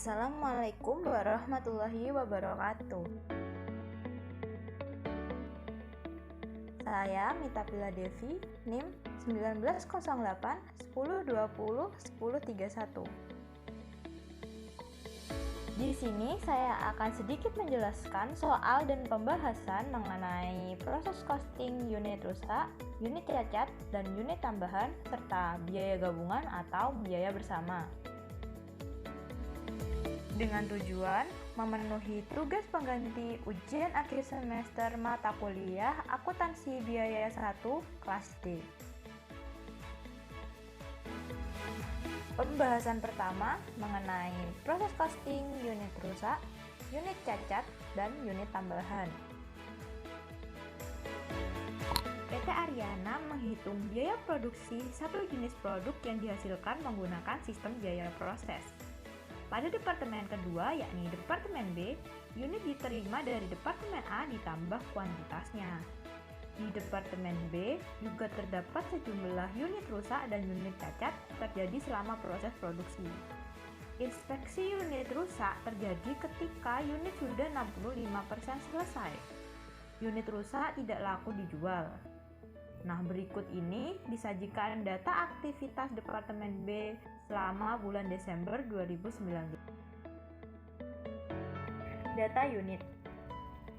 Assalamualaikum warahmatullahi wabarakatuh. Saya Mita Pila Devi, NIM 1908 1020 1031. Di sini saya akan sedikit menjelaskan soal dan pembahasan mengenai proses costing unit rusak, unit cacat, dan unit tambahan, serta biaya gabungan atau biaya bersama. Dengan tujuan memenuhi tugas pengganti ujian akhir semester mata kuliah Akuntansi Biaya 1 kelas D. Pembahasan pertama mengenai proses costing unit rusak, unit cacat, dan unit tambahan. PT Aryana menghitung biaya produksi satu jenis produk yang dihasilkan menggunakan sistem biaya proses. Pada departemen kedua, yakni departemen B, unit diterima dari departemen A ditambah kuantitasnya. Di departemen B juga terdapat sejumlah unit rusak dan unit cacat terjadi selama proses produksi. Inspeksi unit rusak terjadi ketika unit sudah 65% selesai. Unit rusak tidak laku dijual. Nah, berikut ini disajikan data aktivitas departemen B selama bulan Desember 2019. Data unit.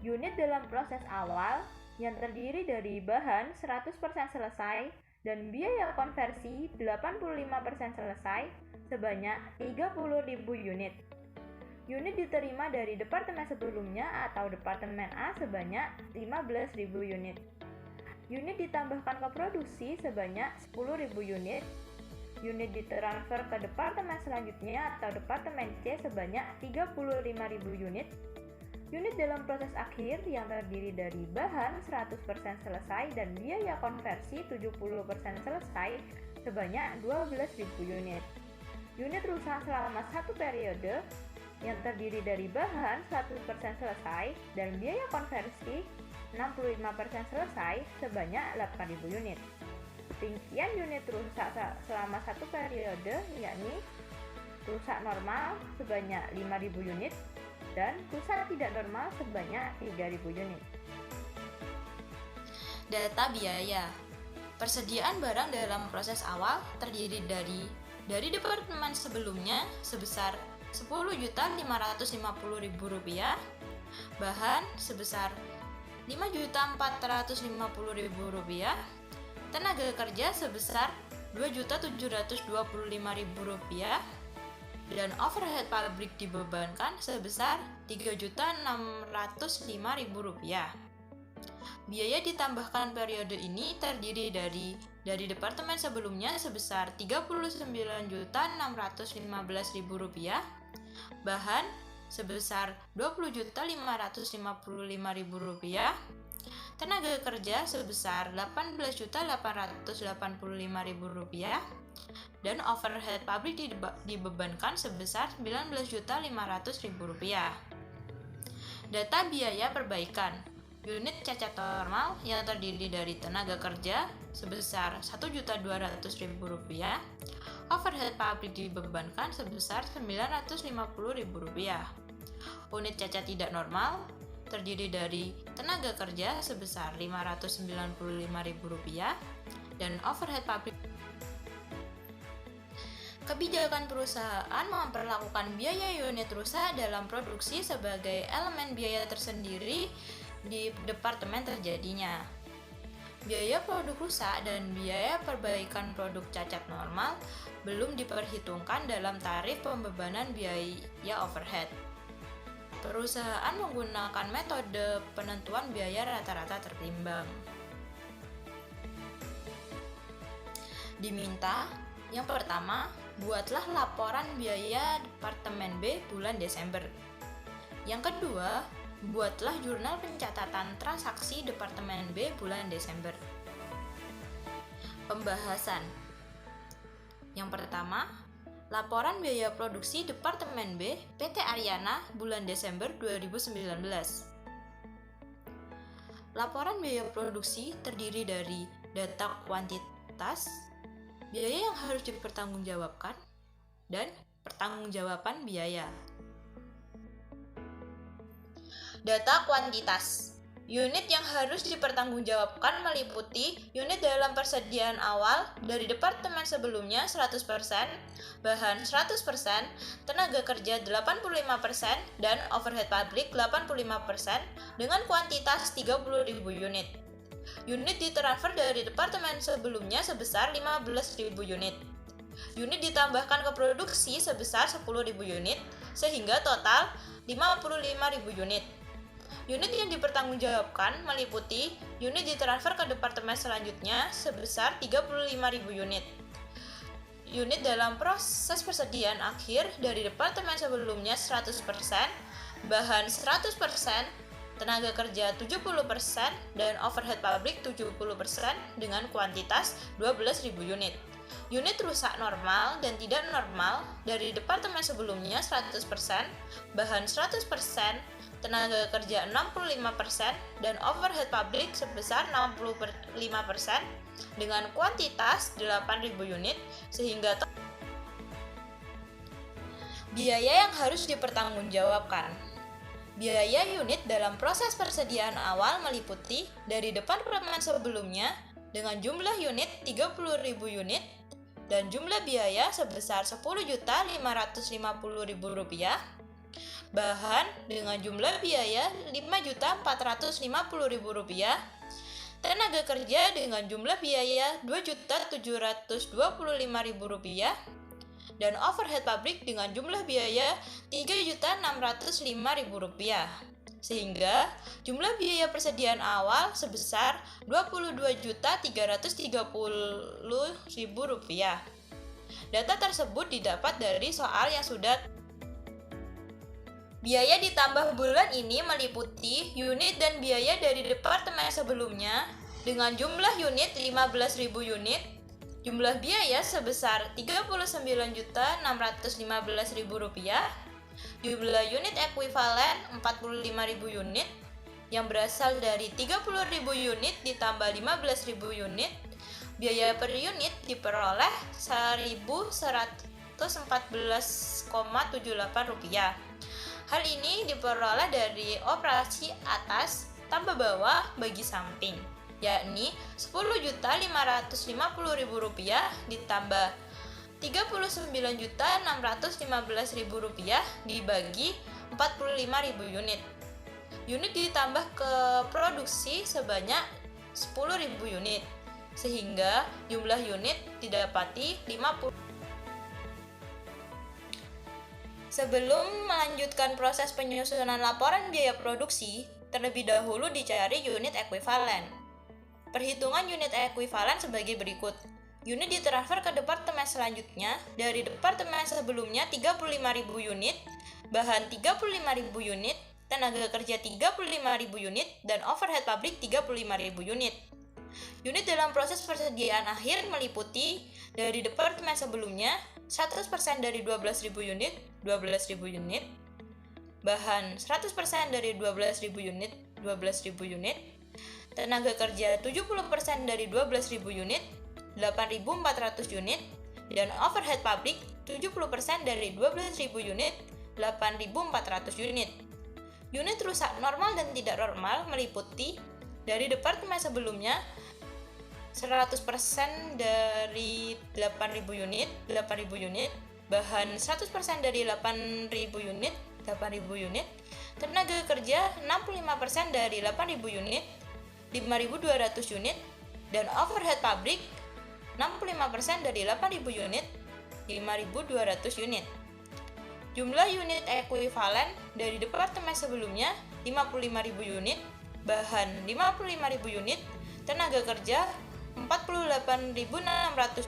Unit dalam proses awal yang terdiri dari bahan 100% selesai dan biaya konversi 85% selesai sebanyak 30.000 unit. Unit diterima dari departemen sebelumnya atau departemen A sebanyak 15.000 unit. Unit ditambahkan ke produksi sebanyak 10.000 unit. Unit ditransfer ke departemen selanjutnya atau departemen C sebanyak 35.000 unit. Unit dalam proses akhir yang terdiri dari bahan 100% selesai dan biaya konversi 70% selesai sebanyak 12.000 unit. Unit rusak selama satu periode yang terdiri dari bahan 100% selesai dan biaya konversi 65% selesai sebanyak 8.000 unit. Rincian unit rusak selama satu periode yakni rusak normal sebanyak 5.000 unit dan rusak tidak normal sebanyak 3.000 unit. Data biaya. Persediaan barang dalam proses awal terdiri dari departemen sebelumnya sebesar Rp10.550.000, bahan sebesar Rp5.450.000, tenaga kerja sebesar Rp2.725.000, dan overhead pabrik dibebankan sebesar Rp3.605.000. Biaya ditambahkan periode ini terdiri dari departemen sebelumnya sebesar Rp39.615.000, bahan sebesar Rp20.555.000, tenaga kerja sebesar Rp18.885.000, dan overhead pabrik dibebankan sebesar Rp19.500.000. Data biaya perbaikan. Unit cacat normal yang terdiri dari tenaga kerja sebesar Rp1.200.000, overhead pabrik dibebankan sebesar Rp950.000. Unit cacat tidak normal terdiri dari tenaga kerja sebesar Rp595.000 dan overhead pabrik. Kebijakan perusahaan memperlakukan biaya unit rusak dalam produksi sebagai elemen biaya tersendiri di departemen terjadinya. Biaya produk rusak dan biaya perbaikan produk cacat normal belum diperhitungkan dalam tarif pembebanan biaya overhead. Perusahaan menggunakan metode penentuan biaya rata-rata tertimbang. Diminta, yang pertama, buatlah laporan biaya Departemen B bulan Desember. Yang kedua, buatlah jurnal pencatatan transaksi Departemen B bulan Desember. Pembahasan. Yang pertama, laporan biaya produksi Departemen B PT Aryana bulan Desember 2019. Laporan biaya produksi terdiri dari data kuantitas, biaya yang harus dipertanggungjawabkan, dan pertanggungjawaban biaya. Data kuantitas. Unit yang harus dipertanggungjawabkan meliputi unit dalam persediaan awal dari departemen sebelumnya 100%, bahan 100%, tenaga kerja 85%, dan overhead pabrik 85% dengan kuantitas 30.000 unit. Unit ditransfer dari departemen sebelumnya sebesar 15.000 unit. Unit ditambahkan ke produksi sebesar 10.000 unit, sehingga total 55.000 unit. Unit yang dipertanggungjawabkan meliputi unit ditransfer ke departemen selanjutnya sebesar 35.000 unit. Unit dalam proses persediaan akhir dari departemen sebelumnya 100%, bahan 100%, tenaga kerja 70%, dan overhead pabrik 70% dengan kuantitas 12.000 unit. Unit rusak normal dan tidak normal dari departemen sebelumnya 100%, bahan 100%, tenaga kerja 65%, dan overhead pabrik sebesar 65% dengan kuantitas 8.000 unit, sehingga biaya yang harus dipertanggungjawabkan. Biaya unit dalam proses persediaan awal meliputi dari departemen sebelumnya dengan jumlah unit 30.000 unit dan jumlah biaya sebesar Rp10.550.000, bahan dengan jumlah biaya Rp5.450.000, tenaga kerja dengan jumlah biaya Rp2.725.000, dan overhead pabrik dengan jumlah biaya Rp3.605.000, sehingga jumlah biaya persediaan awal sebesar Rp22.330.000. Data tersebut didapat dari soal yang sudah. Biaya ditambah bulan ini meliputi unit dan biaya dari departemen sebelumnya dengan jumlah unit 15.000 unit, jumlah biaya sebesar Rp39.615.000, jumlah unit ekuivalen 45.000 unit yang berasal dari 30.000 unit ditambah 15.000 unit, biaya per unit diperoleh Rp1.114,78. Hal ini diperoleh dari operasi atas tambah bawah bagi samping, yakni Rp10.550.000 ditambah Rp39.615.000 dibagi 45.000 unit. Unit ditambah ke produksi sebanyak 10.000 unit, sehingga jumlah unit didapati 50. Sebelum melanjutkan proses penyusunan laporan biaya produksi, terlebih dahulu dicari unit ekuivalen. Perhitungan unit ekuivalen sebagai berikut. Unit ditransfer ke departemen selanjutnya dari departemen sebelumnya 35.000 unit, bahan 35.000 unit, tenaga kerja 35.000 unit, dan overhead pabrik 35.000 unit. Unit dalam proses persediaan akhir meliputi dari departemen sebelumnya 100% dari 12.000 unit, 12.000 unit, bahan 100% dari 12.000 unit, 12.000 unit, tenaga kerja 70% dari 12.000 unit, 8.400 unit, dan overhead pabrik 70% dari 12.000 unit, 8.400 unit. Unit rusak normal dan tidak normal meliputi dari departemen sebelumnya 100% dari 8.000 unit, 8.000 unit, bahan 100% dari 8.000 unit, 8.000 unit, tenaga kerja 65% dari 8.000 unit, 5.200 unit, dan overhead pabrik 65% dari 8.000 unit, 5.200 unit. Jumlah unit ekuivalen dari departemen sebelumnya 55.000 unit, bahan 55.000 unit, tenaga kerja 48.600.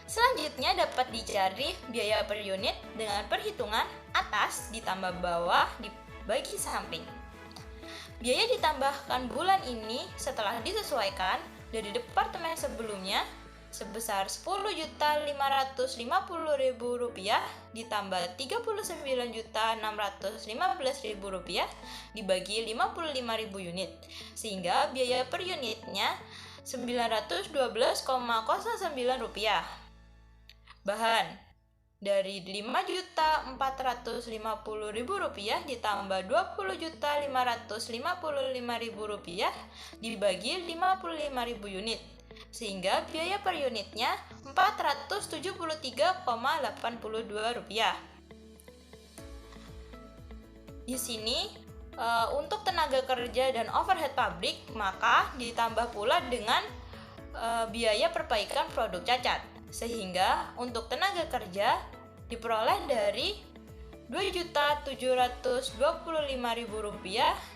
Selanjutnya dapat dicari biaya per unit dengan perhitungan atas ditambah bawah dibagi samping. Biaya ditambahkan bulan ini setelah disesuaikan dari departemen sebelumnya sebesar Rp10.550.000 ditambah Rp39.615.000 dibagi 55.000 unit, sehingga biaya per unitnya Rp912,09. Bahan dari Rp5.450.000 ditambah Rp20.555.000 dibagi 55.000 unit, sehingga biaya per unitnya Rp473,82. Di sini untuk tenaga kerja dan overhead pabrik maka ditambah pula dengan biaya perbaikan produk cacat, sehingga untuk tenaga kerja diperoleh dari Rp2.725.000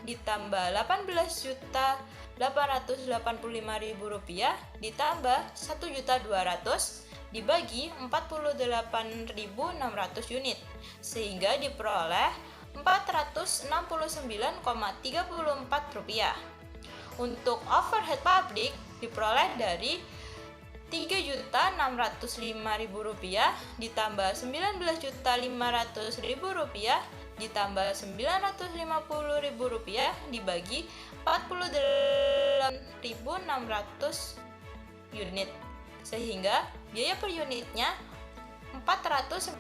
ditambah Rp18.885.000 ditambah Rp1.200.000 dibagi 48.600 unit, sehingga diperoleh Rp469,34. Untuk overhead pabrik diperoleh dari Rp3.605.000 ditambah Rp19.500.000 ditambah Rp950.000 dibagi 48.600 unit, sehingga biaya per unitnya 400.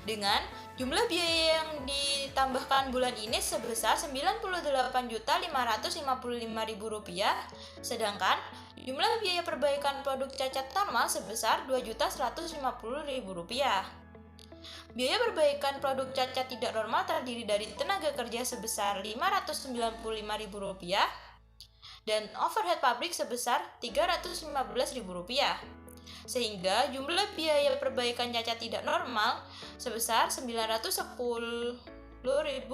Dengan jumlah biaya yang ditambahkan bulan ini sebesar Rp98.555.000, sedangkan jumlah biaya perbaikan produk cacat normal sebesar Rp2.150.000. Biaya perbaikan produk cacat tidak normal terdiri dari tenaga kerja sebesar Rp595.000 dan overhead pabrik sebesar Rp315.000, sehingga jumlah biaya perbaikan cacat tidak normal sebesar Rp910.000.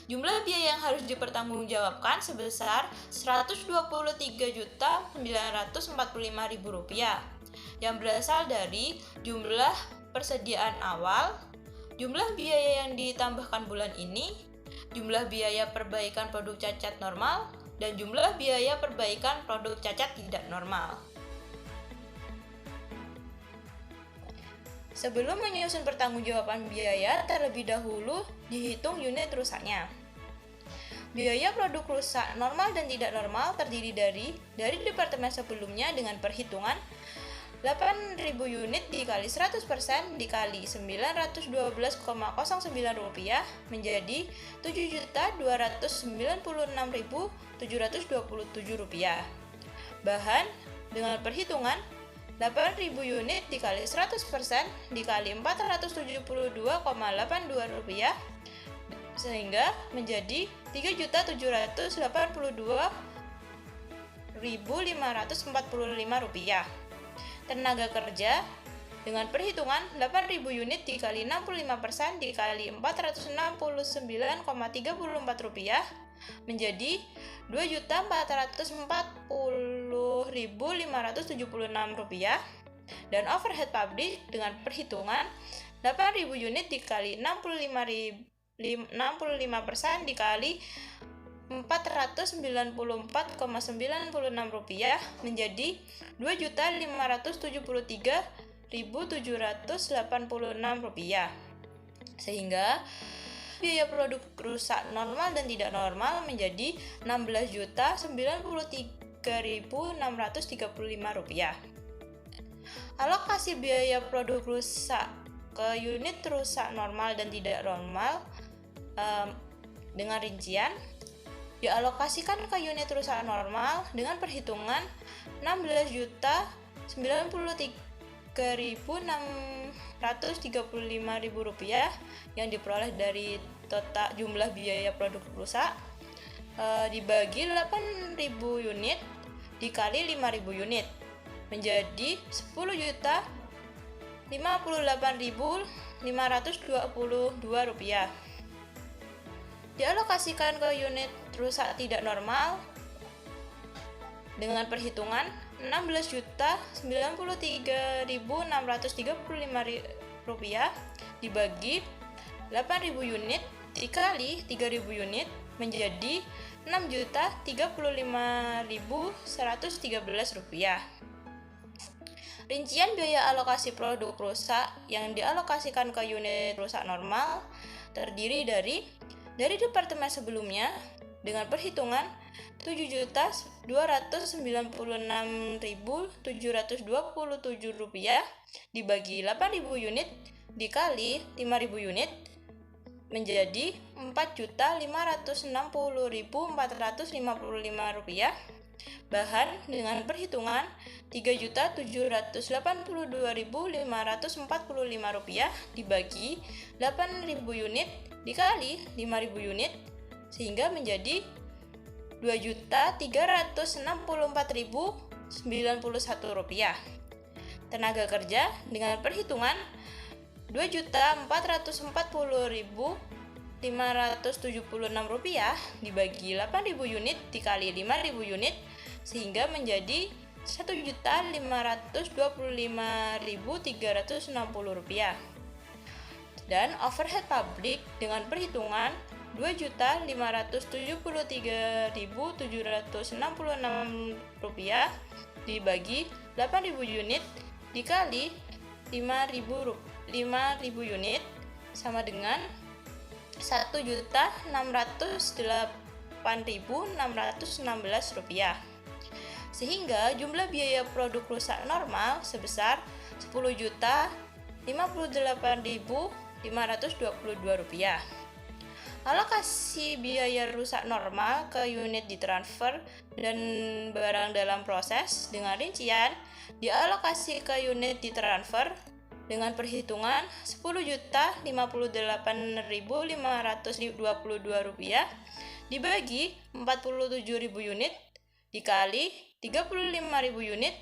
Jumlah biaya yang harus dipertanggungjawabkan sebesar Rp123.945.000 yang berasal dari jumlah persediaan awal, jumlah biaya yang ditambahkan bulan ini, jumlah biaya perbaikan produk cacat normal, dan jumlah biaya perbaikan produk cacat tidak normal. Sebelum menyusun pertanggungjawaban biaya, terlebih dahulu dihitung unit rusaknya. Biaya produk rusak normal dan tidak normal terdiri dari departemen sebelumnya dengan perhitungan 8.000 unit dikali 100% dikali Rp912,09 menjadi Rp7.296.727. Bahan dengan perhitungan 8.000 unit dikali 100% dikali Rp472,82 sehingga menjadi Rp3.784.545. Tenaga kerja dengan perhitungan 8.000 unit dikali 65% dikali Rp469,34 menjadi Rp2.440.576 dan overhead pabrik dengan perhitungan 8.000 unit dikali 65% dikali Rp494,96 menjadi Rp2.573.786, sehingga biaya produk rusak normal dan tidak normal menjadi Rp16.093.635. Alokasi biaya produk rusak ke unit rusak normal dan tidak normal dengan rincian dialokasikan ke unit rusak normal dengan perhitungan Rp16.093.635 yang diperoleh dari total jumlah biaya produk rusak dibagi 8.000 unit dikali 5.000 unit menjadi Rp10.058.522. Dialokasikan ke unit rusak tidak normal dengan perhitungan Rp16.093.635 dibagi 8.000 unit dikali 3.000 unit menjadi Rp6.035.113. Rincian biaya alokasi produk rusak yang dialokasikan ke unit rusak normal terdiri dari departemen sebelumnya dengan perhitungan Rp7.296.727 dibagi 8.000 unit dikali 5.000 unit menjadi Rp4.560.455. Bahan dengan perhitungan Rp3.782.545 dibagi 8.000 unit dikali 5.000 unit sehingga menjadi Rp2.364.091. Tenaga kerja dengan perhitungan Rp2.440.576 dibagi 8.000 unit dikali 5.000 unit sehingga menjadi Rp1.525.360. Dan overhead pabrik dengan perhitungan Rp2.573.766 dibagi 8.000 unit dikali 5.000 unit sama dengan Rp1.608.616. Sehingga jumlah biaya produk rusak normal sebesar Rp10.058.522. Alokasi biaya rusak normal ke unit ditransfer dan barang dalam proses dengan rincian dialokasi ke unit ditransfer dengan perhitungan Rp10.058.522 dibagi 47.000 unit dikali 35.000 unit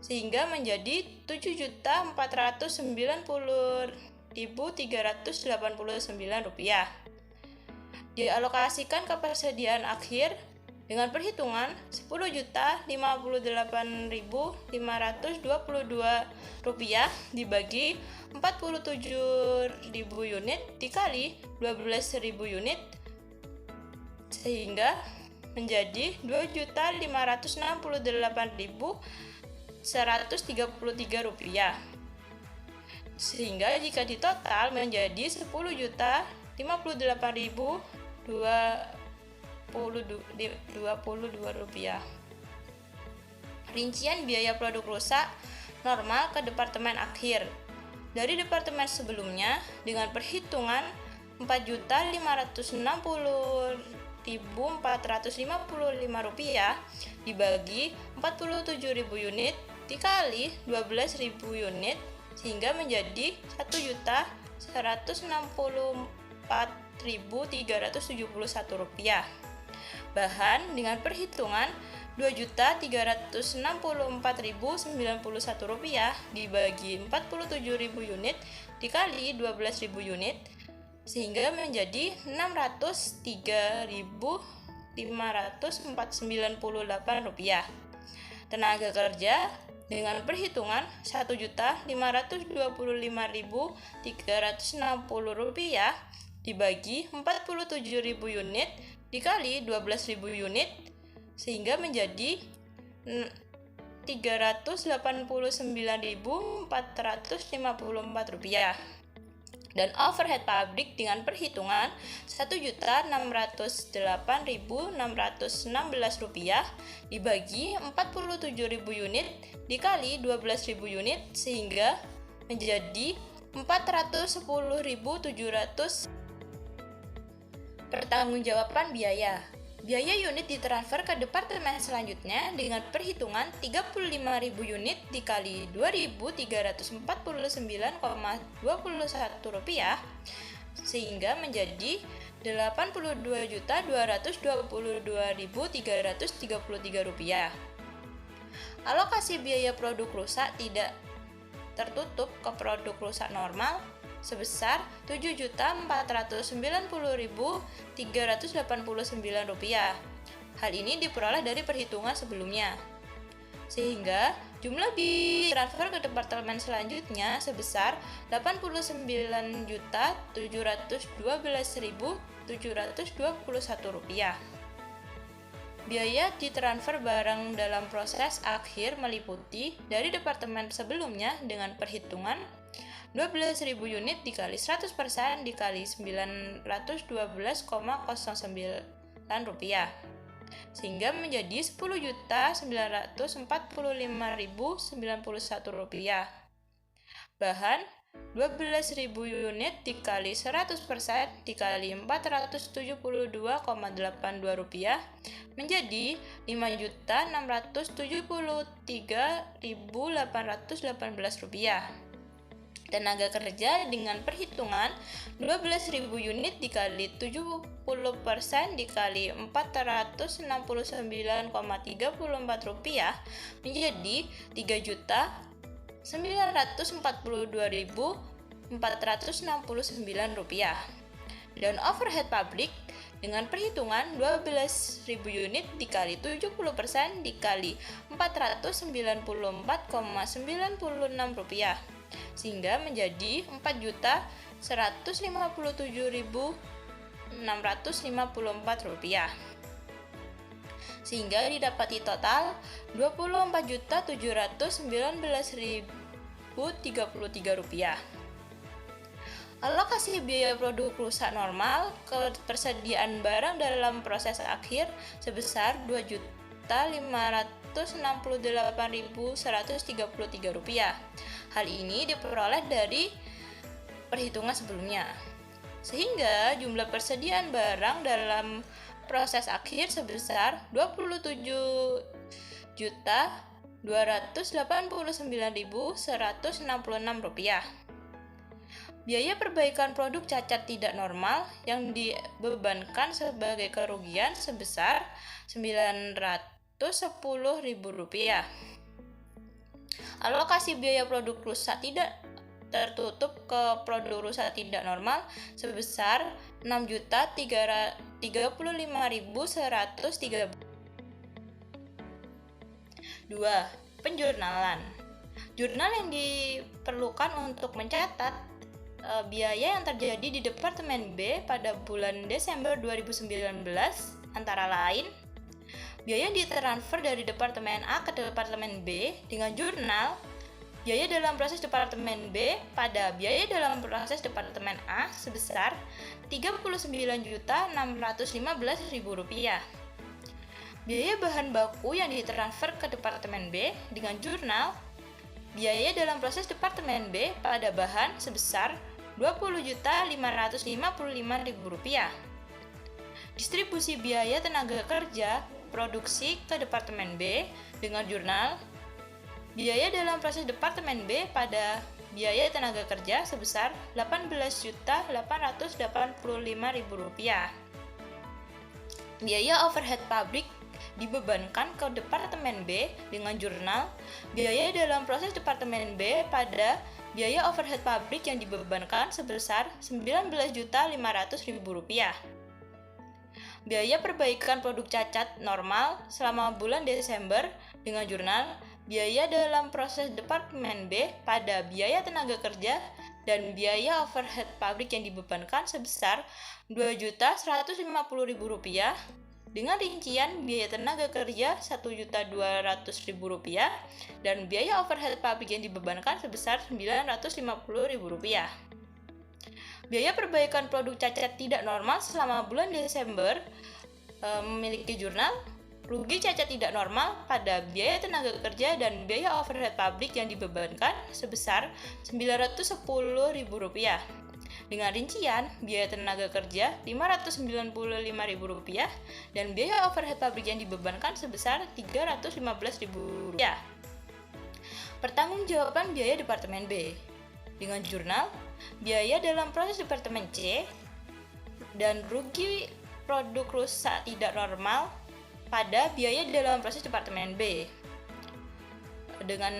sehingga menjadi Rp7.490.389. Dialokasikan ke persediaan akhir dengan perhitungan Rp10.058.522 dibagi 47.000 unit dikali 12.000 unit sehingga menjadi Rp2.568.133. Sehingga jika ditotal menjadi Rp10.5058.022. Rincian biaya produk rusak normal ke departemen akhir. Dari departemen sebelumnya dengan perhitungan Rp4.560.455 dibagi 47.000 unit dikali 12.000 unit sehingga menjadi Rp1.164.371. Bahan dengan perhitungan Rp2.364.091 dibagi 47.000 unit dikali 12.000 unit sehingga menjadi Rp603.598. Tenaga kerja dengan perhitungan Rp1.525.360 dibagi 47.000 unit dikali 12.000 unit sehingga menjadi Rp389.454. Dan overhead pabrik dengan perhitungan Rp1.608.616 dibagi 47.000 unit dikali 12.000 unit sehingga menjadi Rp410.700. Pertanggungjawaban biaya. Biaya unit ditransfer ke departemen selanjutnya dengan perhitungan 35.000 unit dikali Rp2.349,21 sehingga menjadi Rp82.222.333. Alokasi biaya produk rusak tidak tertutup ke produk rusak normal sebesar Rp7.490.389. Hal ini diperoleh dari perhitungan sebelumnya. Sehingga jumlah ditransfer ke departemen selanjutnya sebesar Rp89.712.721. Biaya ditransfer barang dalam proses akhir meliputi dari departemen sebelumnya dengan perhitungan 12.000 unit dikali 100% dikali Rp912,09. sehingga menjadi Rp10.945.091. Bahan 12.000 unit dikali 100% dikali Rp472,82 menjadi Rp5.673.818. Tenaga kerja dengan perhitungan 12.000 unit dikali 70% dikali Rp469,34 menjadi Rp3.942.469. Dan overhead pabrik dengan perhitungan 12.000 unit dikali 70% dikali Rp494,96 sehingga menjadi Rp4.157.654, sehingga didapati total Rp24.719.033. Alokasi biaya produk rusak normal ke persediaan barang dalam proses akhir sebesar Rp2.568.133. Hal ini diperoleh dari perhitungan sebelumnya, sehingga jumlah persediaan barang dalam proses akhir sebesar Rp27.289.166. Biaya perbaikan produk cacat tidak normal yang dibebankan sebagai kerugian sebesar Rp910.000. Alokasi biaya produk rusak tidak tertutup ke produk rusak tidak normal sebesar Rp6.035.113. 2. Penjurnalan. Jurnal yang diperlukan untuk mencatat biaya yang terjadi di Departemen B pada bulan Desember 2019 antara lain biaya ditransfer dari Departemen A ke Departemen B dengan jurnal biaya dalam proses Departemen B pada biaya dalam proses Departemen A sebesar Rp39.615.000. Biaya bahan baku yang ditransfer ke Departemen B dengan jurnal biaya dalam proses Departemen B pada bahan sebesar Rp20.555.000. Distribusi biaya tenaga kerja produksi ke Departemen B dengan jurnal biaya dalam proses Departemen B pada biaya tenaga kerja sebesar Rp18.885.000. Biaya overhead pabrik dibebankan ke Departemen B dengan jurnal biaya dalam proses Departemen B pada biaya overhead pabrik yang dibebankan sebesar Rp19.500.000. Biaya perbaikan produk cacat normal selama bulan Desember dengan jurnal biaya dalam proses Departemen B pada biaya tenaga kerja dan biaya overhead pabrik yang dibebankan sebesar Rp2.150.000 dengan rincian biaya tenaga kerja Rp1.200.000 dan biaya overhead pabrik yang dibebankan sebesar Rp950.000. Biaya perbaikan produk cacat tidak normal selama bulan Desember memiliki jurnal rugi cacat tidak normal pada biaya tenaga kerja dan biaya overhead pabrik yang dibebankan sebesar Rp910.000 dengan rincian biaya tenaga kerja Rp595.000 dan biaya overhead pabrik yang dibebankan sebesar Rp315.000. Pertanggungjawaban biaya Departemen B dengan jurnal biaya dalam proses Departemen C dan rugi produk rusak tidak normal pada biaya dalam proses Departemen B dengan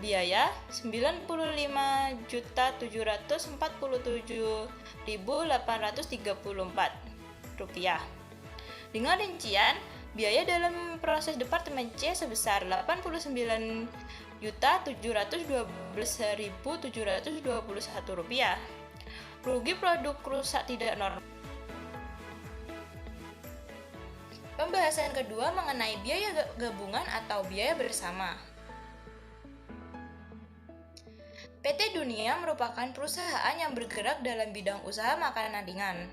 biaya Rp95.747.834 dengan rincian biaya dalam proses Departemen C sebesar Rp89.712.721. Rugi produk rusak tidak normal. Pembahasan kedua mengenai biaya gabungan atau biaya bersama. PT Dunia merupakan perusahaan yang bergerak dalam bidang usaha makanan ringan.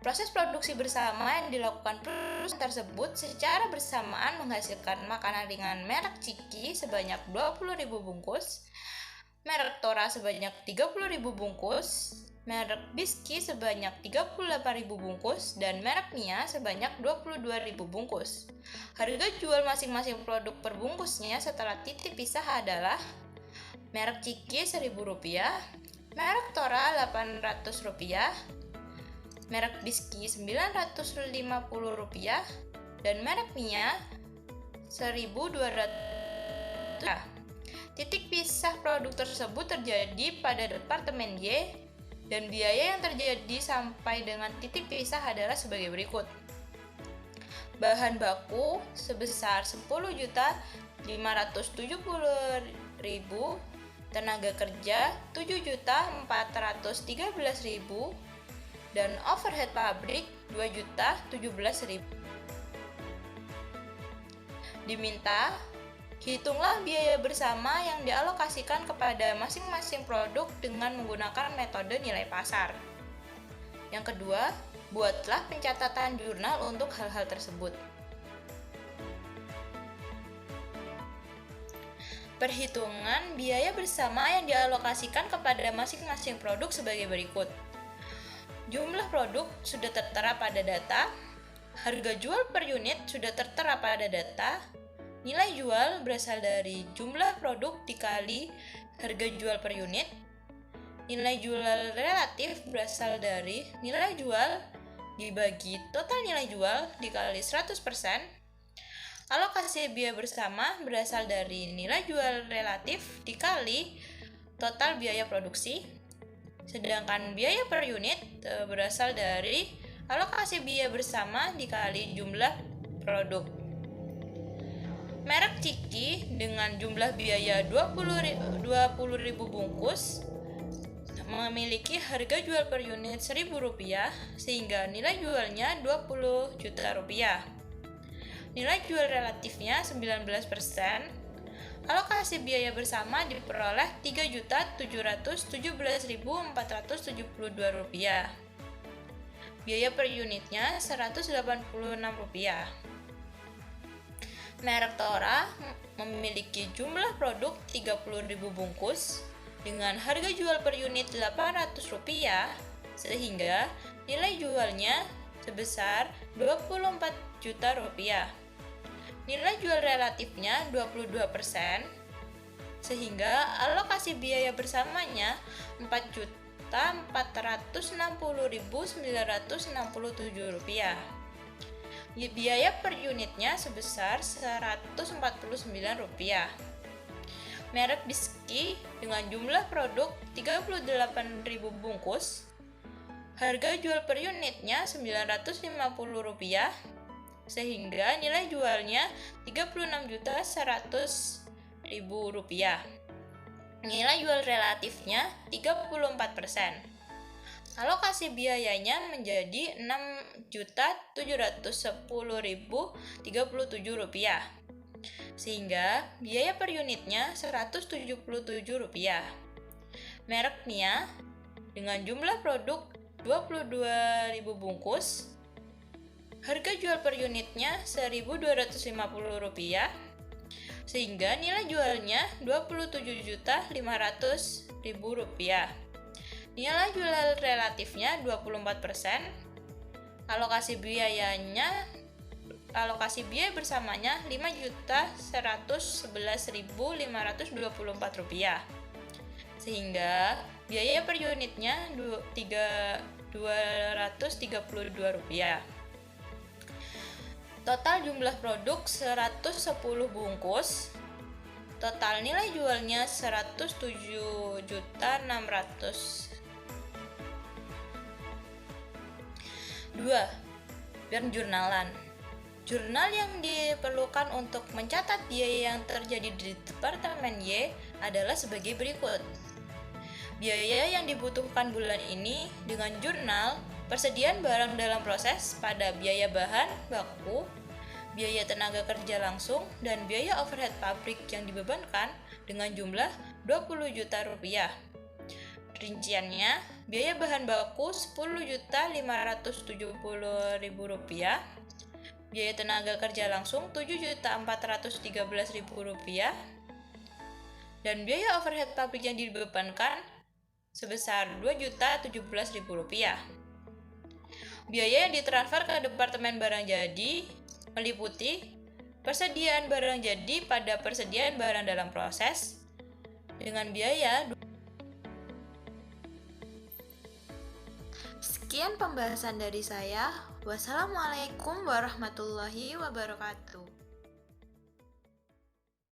Proses produksi bersama yang dilakukan perusahaan tersebut secara bersamaan menghasilkan makanan ringan merek Ciki sebanyak 20.000 bungkus, merek Tora sebanyak 30.000 bungkus, merek Biski sebanyak 38.000 bungkus, dan merek Mia sebanyak 22.000 bungkus. Harga jual masing-masing produk per bungkusnya setelah titik pisah adalah merek Ciki Rp1.000, merek Tora Rp800, merek Biski Rp950, dan merek Mia Rp1.200. Titik pisah produk tersebut terjadi pada departemen Y, dan biaya yang terjadi sampai dengan titik pisah adalah sebagai berikut. Bahan baku sebesar 10.570.000, tenaga kerja 7.413.000, dan overhead pabrik 2.017.000. Diminta, hitunglah biaya bersama yang dialokasikan kepada masing-masing produk dengan menggunakan metode nilai pasar. Yang kedua, buatlah pencatatan jurnal untuk hal-hal tersebut. Perhitungan biaya bersama yang dialokasikan kepada masing-masing produk sebagai berikut. Jumlah produk sudah tertera pada data, harga jual per unit sudah tertera pada data, nilai jual berasal dari jumlah produk dikali harga jual per unit, nilai jual relatif berasal dari nilai jual dibagi total nilai jual dikali 100%, alokasi biaya bersama berasal dari nilai jual relatif dikali total biaya produksi, sedangkan biaya per unit berasal dari alokasi biaya bersama dikali jumlah produk. Merek Ciki dengan jumlah biaya 20.000 bungkus memiliki harga jual per unit Rp1.000 sehingga nilai jualnya Rp20 juta. Nilai jual relatifnya 19%. Alokasi biaya bersama diperoleh Rp3.717.472. Biaya per unitnya Rp186. Merek Tora memiliki jumlah produk 30.000 bungkus dengan harga jual per unit Rp800 sehingga nilai jualnya sebesar Rp24 juta. Nilai jual relatifnya 22% sehingga alokasi biaya bersamanya Rp4.460.967. Biaya per unitnya sebesar Rp149. Merek Biski dengan jumlah produk 38.000 bungkus, harga jual per unitnya Rp950 sehingga nilai jualnya Rp36.100.000. Nilai jual relatifnya 34%. Alokasi biayanya menjadi Rp6.710.037 sehingga biaya per unitnya Rp177. Merek Mia dengan jumlah produk 22.000 bungkus, harga jual per unitnya Rp1.250 sehingga nilai jualnya Rp27.500.000. Nilai jual relatifnya 24%. Alokasi biaya bersamanya Rp5.111.524 sehingga biaya per unitnya Rp232. Total jumlah produk 110 bungkus. Total nilai jualnya Rp107.600.000. 2. Penjurnalan. Jurnal yang diperlukan untuk mencatat biaya yang terjadi di Departemen Y adalah sebagai berikut. Biaya yang dibutuhkan bulan ini dengan jurnal, persediaan barang dalam proses pada biaya bahan baku, biaya tenaga kerja langsung, dan biaya overhead pabrik yang dibebankan dengan jumlah Rp20 juta. Rinciannya, biaya bahan baku Rp10.570.000, biaya tenaga kerja langsung Rp7.413.000, dan biaya overhead pabrik yang dibebankan sebesar Rp2.017.000. Biaya yang ditransfer ke Departemen Barang Jadi meliputi persediaan barang jadi pada persediaan barang dalam proses dengan biaya. Sekian pembahasan dari saya. Wassalamualaikum warahmatullahi wabarakatuh.